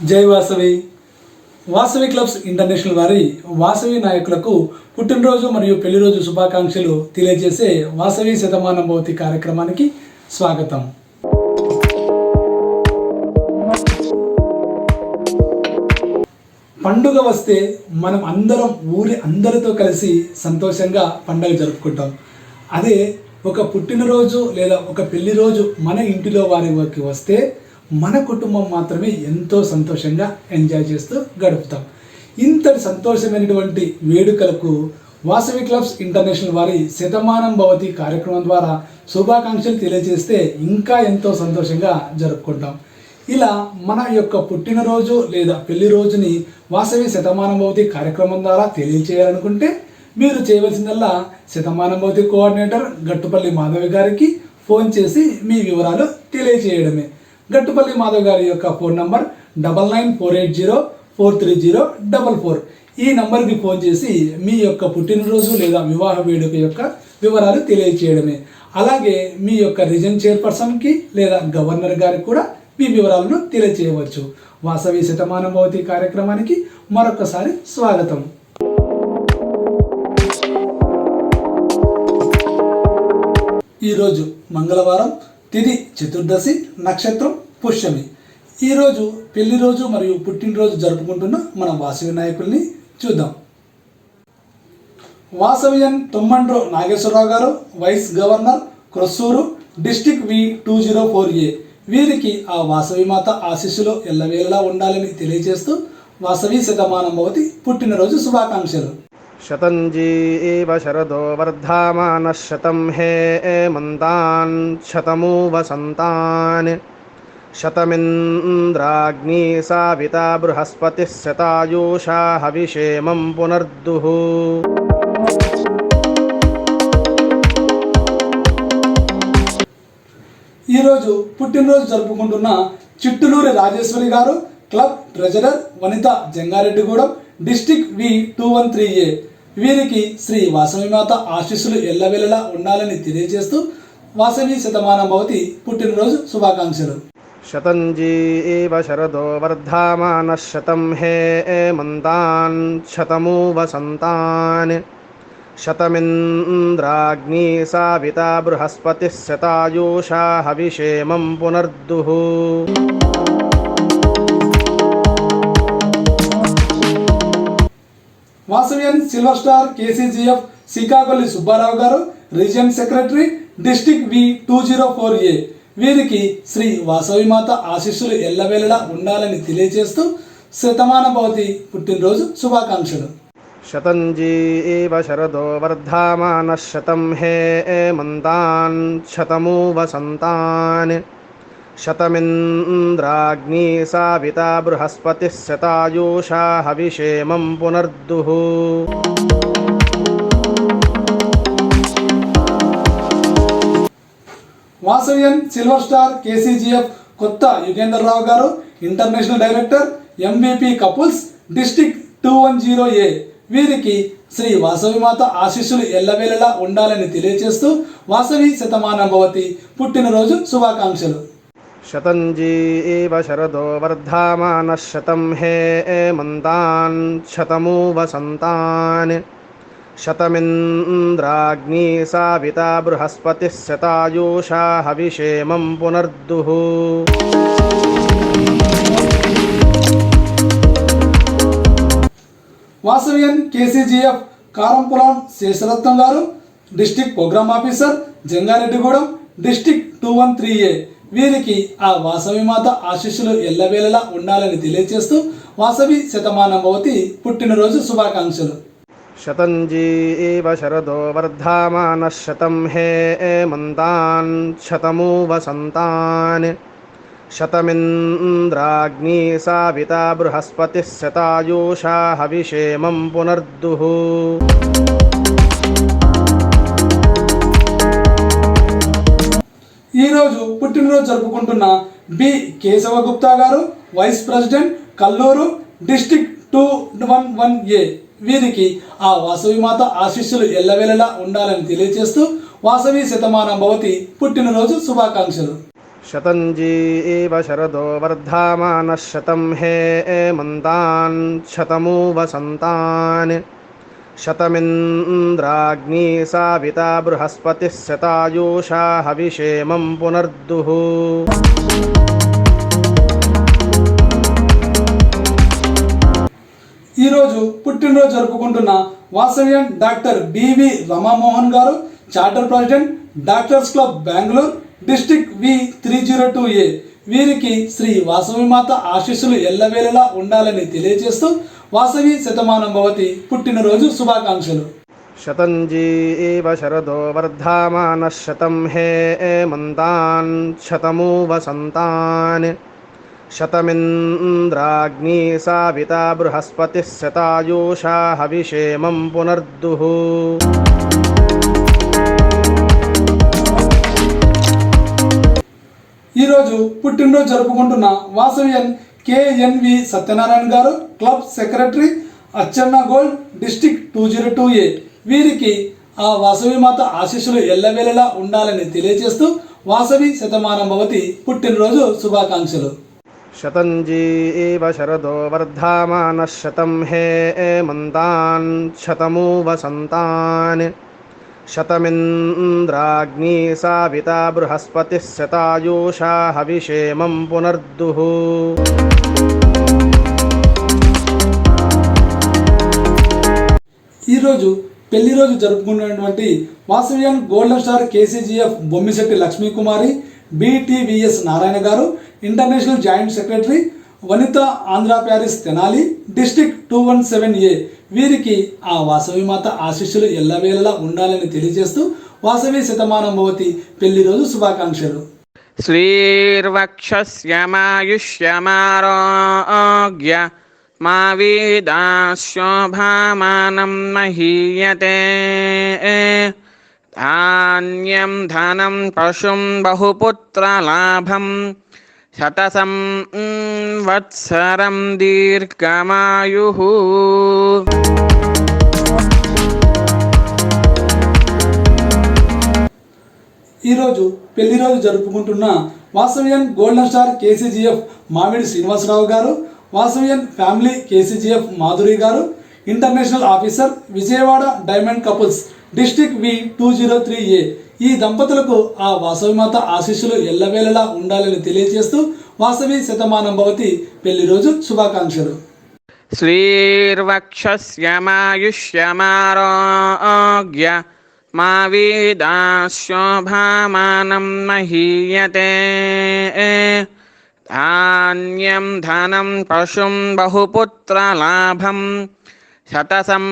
జై Vasavi. Vasavi clubs international వారి వాసవి నాయకులకు పుట్టినరోజు మరియు పెళ్లిరోజు శుభాకాంక్షలు తెలియజేసే వాసవి శతమానం భవతి కార్యక్రమానికి స్వాగతం. పండుగ వస్తే మనం అందరం ఊరి అందరితో కలిసి సంతోషంగా పండుగ జరుపుకుంటాం. అదే ఒక పుట్టినరోజు లేదా ఒక పెళ్లి రోజు మన ఇంటిలో వారికి వస్తే మన కుటుంబం మాత్రమే ఎంతో సంతోషంగా ఎంజాయ్ చేస్తూ గడుపుతాం. ఇంతటి సంతోషమైనటువంటి వేడుకలకు వాసవి క్లబ్స్ ఇంటర్నేషనల్ వారి శతమానం భవతి కార్యక్రమం ద్వారా శుభాకాంక్షలు తెలియజేస్తే ఇంకా ఎంతో సంతోషంగా జరుపుకుంటాం. ఇలా మన యొక్క పుట్టినరోజు లేదా పెళ్లి రోజుని వాసవి శతమానం భవతి కార్యక్రమం ద్వారా తెలియచేయాలనుకుంటే మీరు చేయవలసిందల్లా శతమానం భవతి కోఆర్డినేటర్ గట్టుపల్లి మాధవి గారికి ఫోన్ చేసి మీ వివరాలు తెలియచేయడమే. గట్టుపల్లి మాధవ్ గారి యొక్క ఫోన్ నంబర్ 9948043044. ఈ నంబర్కి ఫోన్ చేసి మీ యొక్క పుట్టినరోజు లేదా వివాహ వేడుక యొక్క వివరాలు తెలియచేయడమే. అలాగే మీ యొక్క రీజన్ చైర్పర్సన్కి లేదా గవర్నర్ గారికి కూడా మీ వివరాలను తెలియచేయవచ్చు. వాసవి శతమానం భవతి కార్యక్రమానికి మరొకసారి స్వాగతం. ఈరోజు మంగళవారం, తిథి చతుర్దశి, నక్షత్రం పుష్యమి. ఈరోజు పెళ్లి రోజు మరియు పుట్టినరోజు జరుపుకుంటున్న మన వాసవి నాయకుల్ని చూద్దాం. వాసవియన్ తొమ్మండ్రు నాగేశ్వరరావు గారు, వైస్ గవర్నర్, క్రొస్సూరు, డిస్టిక్ V204A. వీరికి ఆ వాసవి మాత ఆశీస్సులు ఎల్లవేళలా ఉండాలని తెలియజేస్తూ వాసవి శతమానం భవతి పుట్టినరోజు శుభాకాంక్షలు. శతంజీవ శరదో వర్ధమానః శతం హేమంతాన్ శతమూ వసంతాన్ శతమింద్రాగ్నీ సావితా బృహస్పతిః శతాయూషా హవిషేమం పునర్దుః. ఈరోజు పుట్టినరోజు జరుపుకుంటున్న చిట్టులూరి రాజేశ్వరి గారు, క్లబ్ ట్రెజరర్, వనిత, జంగారెడ్డిగూడెం, డిస్టిక్ V213A. వీరికి శ్రీ వాసవి మాత ఆశీస్సులు ఎల్లవేళలా ఉండాలని తెలియజేస్తూ వాసవి శతమానం భవతి పుట్టినరోజు శుభాకాంక్షలు. శతంజీవ శరదో వర్ధమానః శతం హేమంతాన్ శతమూ వసంతాన్ శతమింద్రాగ్నీ సావితా బృహస్పతిః శతాయూషా హవిషేమం పునర్దుః. Vasavian silver star KCGF శ్రీకాకుళి Subbarao గారు, రీజియన్ సెక్రటరీ, డిస్టిక్ V204A. వీరికి శ్రీ వాసవి మాత ఆశీస్సులు ఎల్లవేళలా ఉండాలని తెలియజేస్తూ శతమానం భవతి పుట్టినరోజు శుభాకాంక్షలు. శతంజీవ శరదో వర్ధమానః శతం హేమంతాన్ శతమూ వసంతాన్ శతమింద్రాగ్నీ సావితా బృహస్పతిః శతాయూషా హవిషేమం పునర్దుః. వాసవియన్ సిల్వర్ స్టార్ KCGF కొత్త యుగేంద్రరావు గారు, international director, MVP couples, district 210A. వీరికి శ్రీ వాసవి మాత ఆశీస్సులు ఎల్లవేళలా ఉండాలని తెలియజేస్తూ వాసవి శతమానం భవతి పుట్టినరోజు శుభాకాంక్షలు. శతంజీవ శరదో వర్ధమానః శతం హేమంతాన్ శతమూ వసంతాన్ శతమింద్రాగ్నీ సావితా బృహస్పతిః శతాయూషా హవిషేమం పునర్దుః. Vasavian KCGF Karampulam Sesharatnam garu, district programme officer, Jangareddygudem, district 213A. వీరికి ఆ వాసవి మాత ఆశీస్సులు ఎల్లవేళలా ఉండాలని తెలియజేస్తూ వాసవి శతమానం భవతి పుట్టినరోజు శుభాకాంక్షలు. శతంజీవ శరదో వర్ధమానః శతం హేమంతాన్ శతమూ వసంతాన్ శతమింద్రాగ్నీ సావితా బృహస్పతిః శతాయూషా హవిషేమం పునర్దుః. ఈరోజు పుట్టినరోజు జరుపుకుంటున్న B. కేశవగుప్తా గారు, vice president, Kalluru, district 211A. వీరికి ఆ వాసవి మాత ఆశీస్సులు ఎల్లవేళలా ఉండాలని తెలియజేస్తూ వాసవి శతమానం భవతి పుట్టినరోజు శుభాకాంక్షలు. శతం జీవ శరదో వర్ధమానః శతం హేమంతాన్ శతమూ వసంతాన్ శతమింద్రాగ్నీ సావితా బృహస్పతిः శతాయూషా హవిషేమం పునర్దుః. ఈరోజు పుట్టినరోజు జరుపుకుంటున్న వాసవ్యం డాక్టర్ బివి రమామోహన్ గారు, charter president, doctors club Bengaluru, district V302A. వీరికి శ్రీ వాసవి మాత ఆశీస్సులు ఎల్లవేళలా ఉండాలని తెలియజేస్తూ వాసవి శతమానం భవతి పుట్టినరోజు శుభాకాంక్షలు. శతం జీవ శరదో వర్ధమానః శతం హేమంతాన్ శతమూ వసంతాన్ శతమింద్రాగ్నీ సావితా బృహస్పతిः శతాయూషా హవిషేమం పునర్దుః. ఈరోజు పుట్టినరోజు జరుపుకుంటున్న వాసవ్యన్ KNV సత్యనారాయణ గారు, club secretary, Atchanna gold, district 202A. వీరికి ఆ వాసవి మాత ఆశీస్సులు ఎల్లవేళలా ఉండాలని తెలియజేస్తూ వాసవి శతమానం భవతి పుట్టినరోజు శుభాకాంక్షలు. శతం జీవ శరదో వర్ధమానః శతం హేమంతాన్ శతమూ వసంతాన్ శతమింద్రాగ్నీ సావితా బృహస్పతిः శతాయూషా హవిషేమం పునర్దుః. ఈరోజు పెళ్లి రోజు జరుపుకున్నటువంటి Vasavian golden star KCGF Bommisetti Lakshmikumari, BTVS Narayana గారు, international joint secretary, Vanitha Andhra Paris Tenali, district 217A. వీరికి ఆ వాసవి మాత ఆశీస్సులు ఎల్లవేళలా ఉండాలని తెలియజేస్తూ వాసవి శతమానం భవతి పెళ్లి రోజు శుభాకాంక్షలు. శ్రీర్వక్షస్యమాయుష్యమారోగ్య మా వీదాశోభామానం మహీయతే. ధాన్యం ధనం పశుం బహుపుత్రలాభం శతసం వత్సరం దీర్ఘమాయుః. ఈరోజు పెళ్లి రోజు జరుపుకుంటున్న వాసవ్యన్ గోల్డెన్ స్టార్ KCGF మామిడి శ్రీనివాసరావు గారు, వాసవ్యన్ ఫ్యామిలీ KCGF మాధురి గారు, international officer, Vijayawada diamond couples, district V203A. ఈ దంపతులకు ఆ వాసవి మాత ఆశీస్సులు ఎల్లవేళలా ఉండాలని తెలియజేస్తూ వాసవి శతమానం భవతి పెళ్లి రోజు శుభాకాంక్షలు. శ్రీర్వక్షస్యమాయుష్యమారోగ్య మా వీదాశోభామానం మహీయతే. ధాన్యం ధనం పశుం బహుపుత్రలాభం శతసం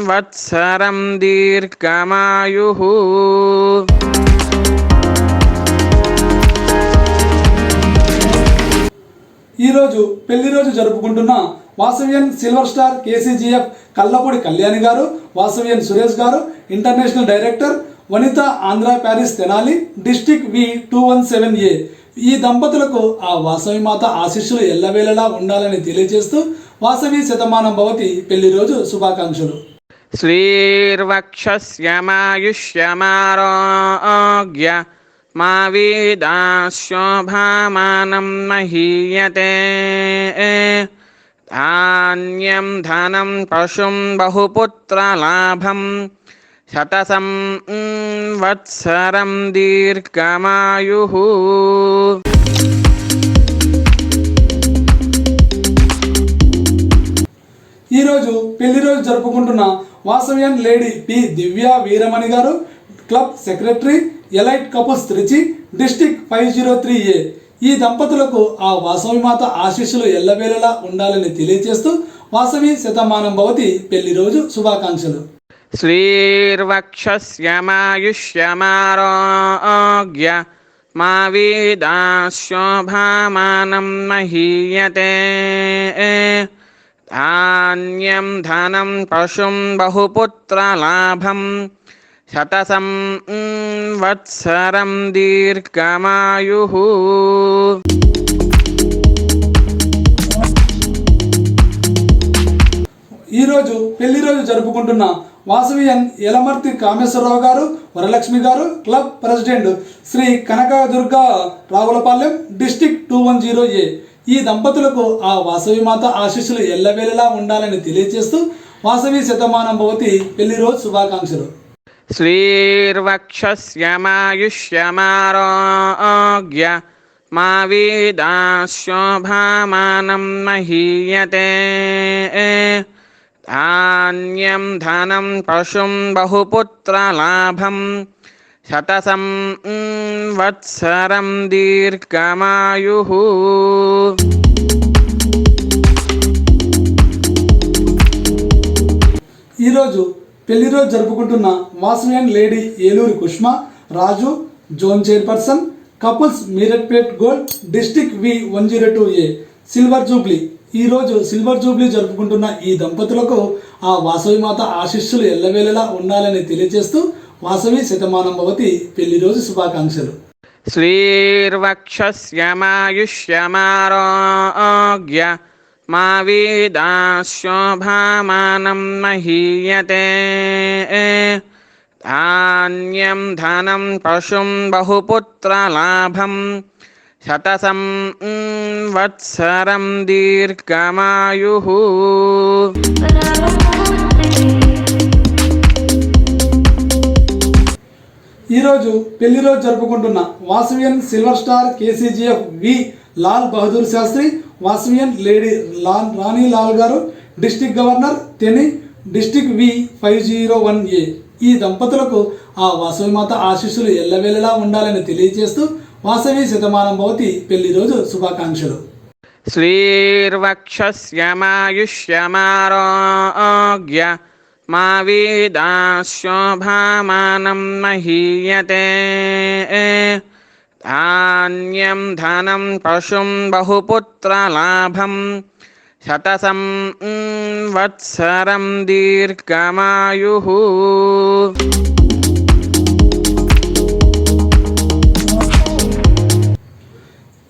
వత్సరం దీర్ఘమాయుః. ఈరోజు పెళ్లి రోజు జరుపుకుంటున్న Vasavian silver star KCGF Kallapudi Kalyani గారు, వాసవ్యన్ సురేష్ గారు, international director, Vanitha Andhra Paris Tenali, district V217A. ఈ దంపతులకు ఆ వాసవి మాత ఆశీస్సులు ఎల్లవేళలా ఉండాలని తెలియజేస్తూ వాసవి శతమానం భవతి పెళ్లి రోజు శుభాకాంక్షలు. శ్రీర్వక్షస్యమాయుష్యమారోగ్య మా వీదాశోభామానం మహీయతే. ధాన్యం ధనం పశుం బహుపుత్రలాభం శతసం వత్సరం దీర్ఘమాయుః. ఈరోజు పెళ్లి రోజు జరుపుకుంటున్న వాసవ్యన్ లేడీ P దివ్య వీరమణి గారు, club secretary, elite couples Trichy, district 503A. ఈ దంపతులకు ఆ వాసవి మాత ఆశీస్సులు ఎల్లవేళలా ఉండాలని తెలియజేస్తూ వాసవి శతమానం భవతి పెళ్లి రోజు శుభాకాంక్షలు. శ్రీర్వక్షస్యమాయుష్యమారోగ్య మా వీదాశోభామానం మహీయతే. ధాన్యం ధనం పశుం బహుపుత్రలాభం శతసం వత్సరం దీర్ఘమాయుః. ఈరోజు పెళ్లి రోజు జరుపుకుంటున్న Vasavian Yalamarthi Kameswara Rao garu, Varalakshmi garu, club president Shri Kanakadurga Ravulapalem, district 210A. ఈ దంపతులకు ఆ వాసవి మాత ఆశీస్సులు ఎల్లవేళలా ఉండాలని తెలియజేస్తూ వాసవి శతమానం భవతి పెళ్లి రోజు శుభాకాంక్షలు. శ్రీర్వక్షస్యమాయుష్యమారోగ్య మా వేదాశోభామానం మహీయతే. ధాన్యం ధనం పశుం బహుపుత్రలాభం శతసం వత్సరం దీర్ఘమాయుః. ఈరోజు పెళ్లి రోజు జరుపుకుంటున్న Vasavian lady Eluri Kushma Raju, zone chairperson, couples Meerpet gold, district V102A silver jubilee. ఈరోజు సిల్వర్ జూబ్లీ జరుపుకుంటున్న ఈ దంపతులకు ఆ వాసవి మాత ఆశీస్సులు ఎల్లవేళలా ఉండాలని తెలియజేస్తూ వాసవి శతమానం భవతి పెళ్లి రోజు శుభాకాంక్షలు. శ్రీర్వక్షస్యమాయుష్యమారోగ్య మా వేదాశోభామానం మహీయతే. ధాన్యం ధనం పశుం బహుపుత్రలాభం శతసం వత్సరం దీర్ఘమాయుః. ఈరోజు పెళ్లి రోజు జరుపుకుంటున్న Vasavian silver star KCGF V Lal Bahadur Shastri, Vasavian lady Rani Lal గారు, డిస్టిక్ గవర్నర్ తెని, డిస్టిక్ V501A. ఈ దంపతులకు ఆ వాసవి మాత ఆశీస్సులు ఎల్లవేళలా ఉండాలని తెలియజేస్తూ వాసవి శతమానం భవతి పెళ్లి రోజు శుభాకాంక్షలు. శ్రీర్వక్షస్యమాయుష్యమారోగ్య మా వేదాశోభామానం మహీయతే. ధాన్యం ధనం పశుం బహుపుత్రలాభం శతసం వత్సరం దీర్ఘమాయుః.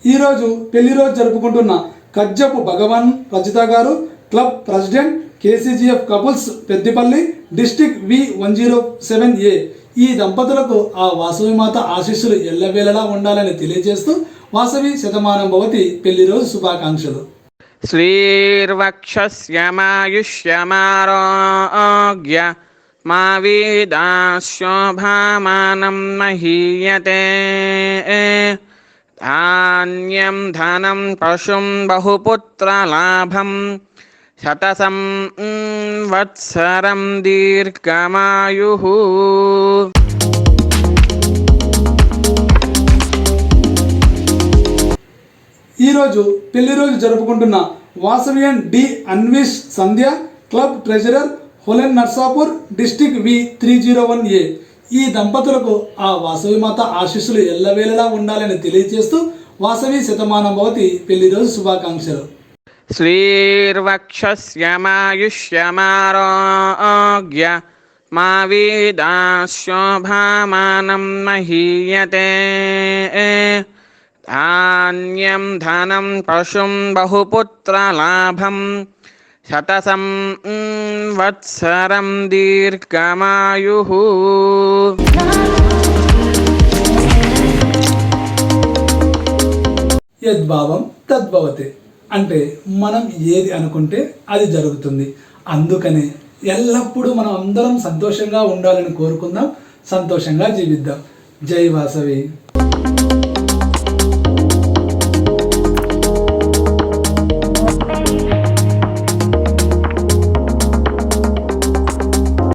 ఈరోజు పెళ్లి రోజు జరుపుకుంటున్న కజ్జపు భగవాన్ రజిత గారు, club president KCGF couples Peddapalli, district V107A. ఈ దంపతులకు ఆ వాసవి మాత ఆశీస్సులు ఎల్లవేళలా ఉండాలని తెలియజేస్తూ వాసవి శతమానం భవతి పెళ్లి రోజు శుభాకాంక్షలు. శ్రీర్వక్షస్యమాయుష్యమారోగ్య మా వేదాశోభామానం మహీయతే. ధాన్యం ధనం పశుం బహుపుత్రలాభం శతసం వత్సరం దీర్ఘమాయుః. ఈరోజు పెళ్లి రోజు జరుపుకుంటున్న Vasavian D Anvish Sandhya, club treasurer హోలెన్ నర్సాపూర్, డిస్టిక్ V301A. ఈ దంపతులకు ఆ వాసవి మాత ఆశీస్సులు ఎల్లవేళలా ఉండాలని తెలియజేస్తూ వాసవి శతమానం భవతి పెళ్లి రోజు శుభాకాంక్షలు. శ్రీర్వక్షస్యమాయుష్యమారోగ్య మా వేదాశోభామానం మహీయతే. ధాన్యం ధనం పశుం బహుపుత్రలాభం శతసం వత్సరం దీర్ఘమాయుః. యద్భావం తద్భవతే అంటే మనం ఏది అనుకుంటే అది జరుగుతుంది. అందుకనే ఎల్లప్పుడూ మనం అందరం సంతోషంగా ఉండాలని కోరుకుందాం, సంతోషంగా జీవిద్దాం. జై వాసవి.